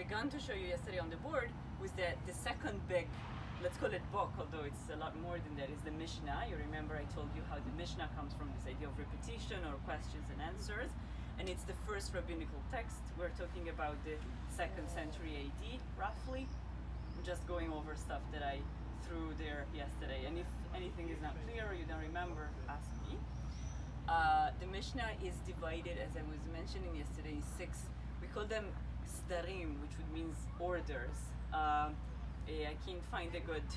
began to show you yesterday on the board was the second big, let's call it book, although it's a lot more than that, is the Mishnah. You remember I told you how the Mishnah comes from this idea of repetition or questions and answers, and it's the first rabbinical text. We're talking about the 2nd century AD, roughly. I'm just going over stuff that I threw there yesterday, and if anything is not clear or you don't remember, ask me. The Mishnah is divided, as I was mentioning yesterday, in 6, we call them sdarim, which would mean orders. I can't find a good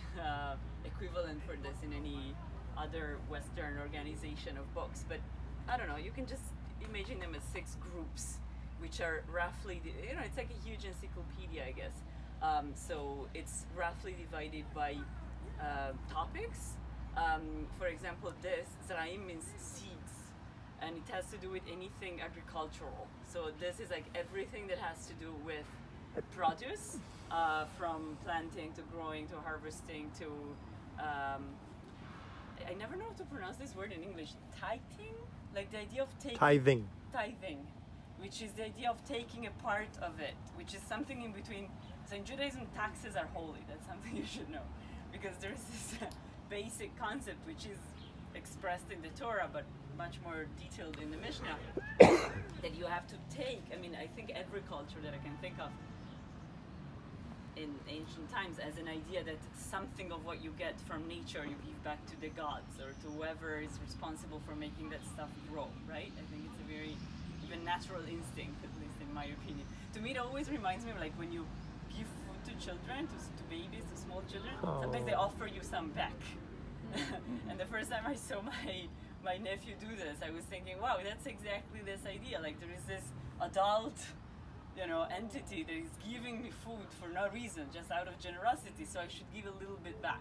equivalent for this in any other Western organization of books, but I don't know, you can just imagine them as 6 groups, which are roughly, it's like a huge encyclopedia, I guess. So it's roughly divided by topics. For example, this zraim means seeds, and it has to do with anything agricultural. So this is like everything that has to do with produce, from planting to growing to harvesting to I never know how to pronounce this word in English. Tithing, like the idea of taking tithing, which is the idea of taking a part of it, which is something in between. So in Judaism, taxes are holy. That's something you should know, because there's this basic concept which is expressed in the Torah, but much more detailed in the Mishnah, that you have to take. I mean, I think every culture that I can think of in ancient times as an idea that something of what you get from nature you give back to the gods or to whoever is responsible for making that stuff grow, right? I think it's a very even natural instinct, at least in my opinion. To me, it always reminds me of like when you give food to children, to babies, to small children, sometimes they offer you some back. And the first time I saw my nephew do this, I was thinking, wow, that's exactly this idea. Like there is this adult, entity that is giving me food for no reason, just out of generosity, so I should give a little bit back,